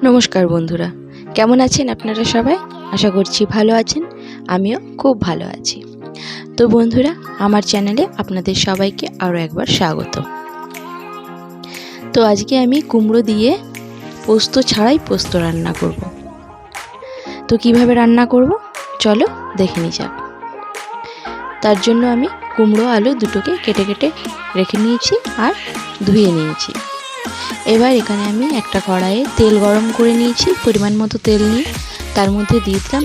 নমস্কার বন্ধুরা, কেমন আছেন আপনারা সবাই? আশা করছি ভালো আছেন। আমিও খুব ভালো আছি। তো বন্ধুরা, আমার চ্যানেলে আপনাদের সবাইকে আরও একবার স্বাগত। তো আজকে আমি কুমড়ো দিয়ে পোস্ত ছাড়াই পোস্ত রান্না করব। তো কিভাবে রান্না করব চলো দেখে নি যাক। তার জন্য আমি কুমড়ো আলু দুটোকে কেটে কেটে রেখে নিয়েছি আর ধুয়ে নিয়েছি। এবার এখানে আমি একটা কড়াইয়ে তেল গরম করে নিয়েছি। পরিমাণ মতো তেল নিয়ে তার মধ্যে দিয়ে দিলাম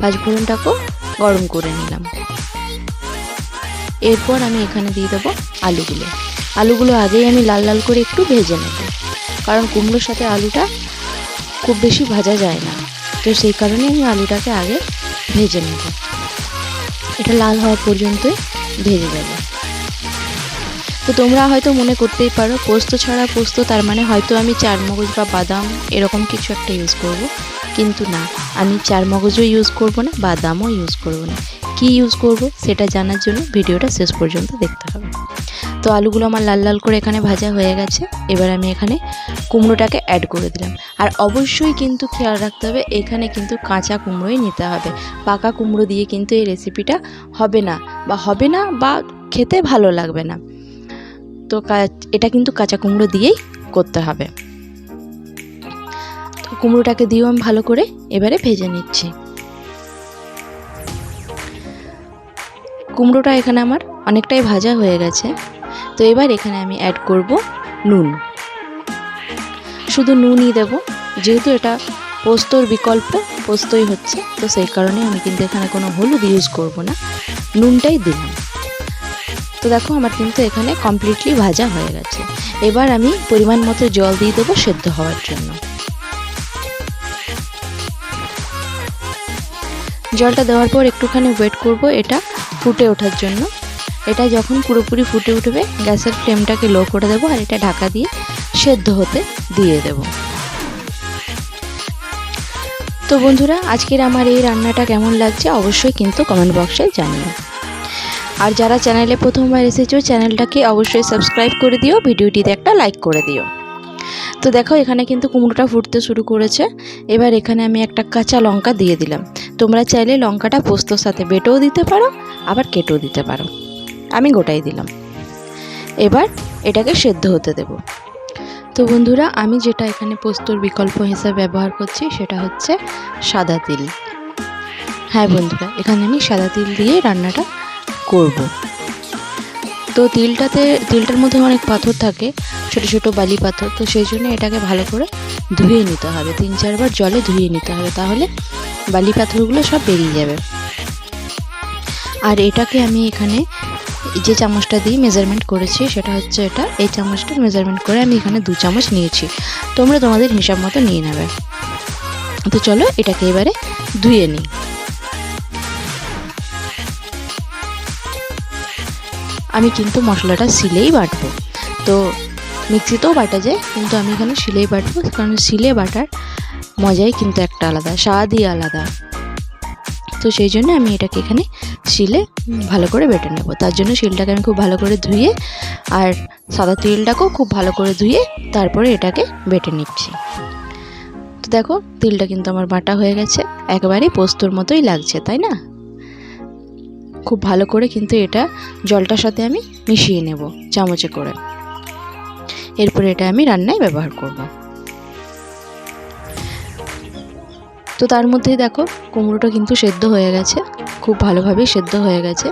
পাঁচফোড়নটাকেও গরম করে নিলাম। এরপর আমি এখানে দিয়ে দেবো আলুগুলো আগেই আমি লাল লাল করে একটু ভেজে নেব, কারণ কুমড়োর সাথে আলুটা খুব বেশি ভাজা যায় না। তো সেই কারণে আমি আলুটাকে আগে ভেজে নেব। এটা লাল হওয়া পর্যন্তই ভেজে যাবে। তো তোমরা হয়তো মনে করতেই পারো পোস্ত ছাড়া পোস্ত, তার মানে হয়তো আমি চারমগজ বা বাদাম এরকম কিছু একটা ইউজ করব, কিন্তু না, আমি চারমগজও ইউজ করব না, বাদামও ইউজ করব না। কি ইউজ করব সেটা জানার জন্য ভিডিওটা শেষ পর্যন্ত দেখতে হবে। তো আলুগুলো আমার লাল লাল করে এখানে ভাজা হয়ে গেছে। এবার আমি এখানে কুমড়োটাকে অ্যাড করে দিলাম। আর অবশ্যই কিন্তু খেয়াল রাখতে হবে, এখানে কিন্তু কাঁচা কুমড়োই নিতে হবে। পাকা কুমড়ো দিয়ে কিন্তু এই রেসিপিটা হবে না বা খেতে ভালো লাগবে না। তো এটা কিন্তু কাঁচা কুমড়ো দিয়েই করতে হবে। তো কুমড়োটাকে দিয়েও আমি ভালো করে এবারে ভেজে নিচ্ছি। কুমড়োটা এখানে আমার অনেকটাই ভাজা হয়ে গেছে। তো এবার এখানে আমি অ্যাড করব নুন। শুধু নুনই দেব, যেহেতু এটা পোস্তর বিকল্প, পোস্তই হচ্ছে, তো সেই কারণে আমি কিন্তু এখানে কোনো হলুদ ইউজ করব না, নুনটাই দিলাম। তো দেখো আমার কিন্তু এখানে কমপ্লিটলি ভাজা হয়ে গেছে। এবার আমি পরিমাণ মতো জল দিয়ে দেবো সেদ্ধ হওয়ার জন্য। জলটা দেওয়ার পর একটুখানি ওয়েট করব এটা ফুটে ওঠার জন্য। এটা যখন পুরোপুরি ফুটে উঠবে গ্যাসের ফ্লেমটাকে লো করে দেবো আর এটা ঢাকা দিয়ে সেদ্ধ হতে দিয়ে দেব। তো বন্ধুরা, আজকের আমার এই রান্নাটা কেমন লাগছে অবশ্যই কিন্তু কমেন্ট বক্সে জানিও। আর যারা চ্যানেলে প্রথমবার এসেছো চ্যানেলটাকে অবশ্যই সাবস্ক্রাইব করে দিও, ভিডিওটিতে একটা লাইক করে দিও। তো দেখো এখানে কিন্তু কুমড়োটা ফুটতে শুরু করেছে। এবার এখানে আমি একটা কাঁচা লঙ্কা দিয়ে দিলাম। তোমরা চাইলে লঙ্কাটা পোস্তর সাথে বেটেও দিতে পারো, আবার কেটেও দিতে পারো, আমি গোটাই দিলাম। এবার এটাকে সেদ্ধ হতে দেব। তো বন্ধুরা, আমি যেটা এখানে পোস্তর বিকল্প হিসেবে ব্যবহার করছি সেটা হচ্ছে সাদা তিল। হ্যাঁ বন্ধুরা, এখানে আমি সাদা তিল দিয়ে রান্নাটা করব। তো তিলটার মধ্যে অনেক পাথর থাকে, ছোট ছোট বালি পাথর। তো সেই জন্য এটাকে ভালো করে ধুয়ে নিতে হবে, 3-4 বার জলে ধুয়ে নিতে হবে, তাহলে বালি পাথরগুলো সব বেরিয়ে যাবে। আর এটাকে আমি এখানে যে চামচটা দিয়ে মেজারমেন্ট করেছি সেটা হচ্ছে এই চামচটা মেজারমেন্ট করে আমি এখানে 2 চামচ নিয়েছি। তোমরা তোমাদের হিসাব মতো নিয়ে নেবে। তো চলো এটাকে এবারে ধুয়ে নিই। আমি কিন্তু মশলাটা শিলেই বাটবো। তো মিক্সিতেও বাটা যায়, কিন্তু আমি এখানে শিলেই বাটবো, কারণ শিলে বাটার মজাই কিন্তু একটা আলাদা, স্বাদই আলাদা। তো সেই জন্য আমি এটাকে এখানে শিলে ভালো করে বেটে নেব। তার জন্য শিলটাকে আমি খুব ভালো করে ধুয়ে আর সাদা তিলটাকেও খুব ভালো করে ধুয়ে তারপরে এটাকে বেটে নিচ্ছি। তো দেখো তিলটা কিন্তু আমার বাটা হয়ে গেছে, একেবারেই পোস্তর মতোই লাগছে, তাই না? খুব ভালো করে কিন্তু এটা জলটার সাথে আমি মিশিয়ে নেব চামচে করে। এরপরে এটা আমি রান্নায় ব্যবহার করব। তো তার মধ্যেই দেখো কুমড়োটা কিন্তু সেদ্ধ হয়ে গেছে, খুব ভালোভাবেই সেদ্ধ হয়ে গেছে।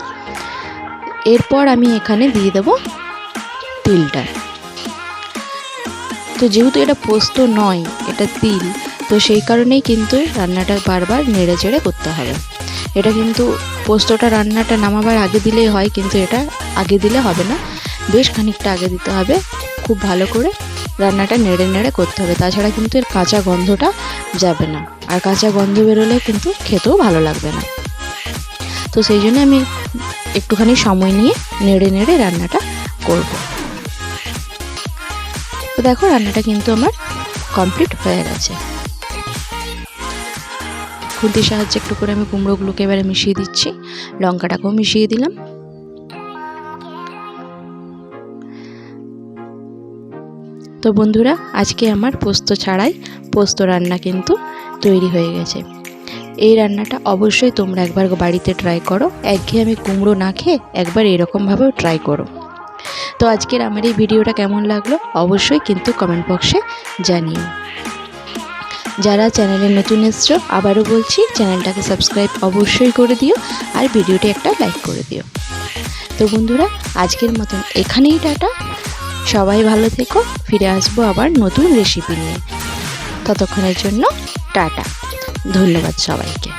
এরপর আমি এখানে দিয়ে দেব তিলটা। তো যেহেতু এটা পোস্ত নয়, এটা তিল, তো সেই কারণেই কিন্তু রান্নাটা বারবার নেড়ে চেড়ে করতে হবে। এটা কিন্তু পোস্তটা রান্নাটা নামাবার আগে দিলেই হয়, কিন্তু এটা আগে দিলে হবে না, বেশ খানিকটা আগে দিতে হবে। খুব ভালো করে রান্নাটা নেড়ে নেড়ে করতে হবে, তাছাড়া কিন্তু এর কাঁচা গন্ধটা যাবে না, আর কাঁচা গন্ধ বেরোলে কিন্তু খেতেও ভালো লাগবে না। তো সেই জন্য আমি একটুখানি সময় নিয়ে নেড়ে নেড়ে রান্নাটা করব। তো দেখো রান্নাটা কিন্তু আমার কমপ্লিট হয়ে গেছে। খুন্তির সাহায্যে একটু করে আমি কুমড়োগুলোকে এবারে মিশিয়ে দিচ্ছি, লঙ্কাটাকেও মিশিয়ে দিলাম। তো বন্ধুরা, আজকে আমার পোস্ত ছাড়াই পোস্ত রান্না কিন্তু তৈরি হয়ে গেছে। এই রান্নাটা অবশ্যই তোমরা একবার বাড়িতে ট্রাই করো। একঘেয়েমি কুমড়ো না খেয়ে একবার এরকমভাবেও ট্রাই করো। তো আজকের আমার এই ভিডিওটা কেমন লাগলো অবশ্যই কিন্তু কমেন্ট বক্সে জানিও। যারা চ্যানেলে নতুন এসছো আবারও বলছি, চ্যানেলটাকে সাবস্ক্রাইব অবশ্যই করে দিও আর ভিডিওটি একটা লাইক করে দিও। তো বন্ধুরা, আজকের মতন এখানেই টাটা। সবাই ভালো থেকো, ফিরে আসবো আবার নতুন রেসিপি নিয়ে। ততক্ষণের জন্য টাটা, ধন্যবাদ সবাইকে।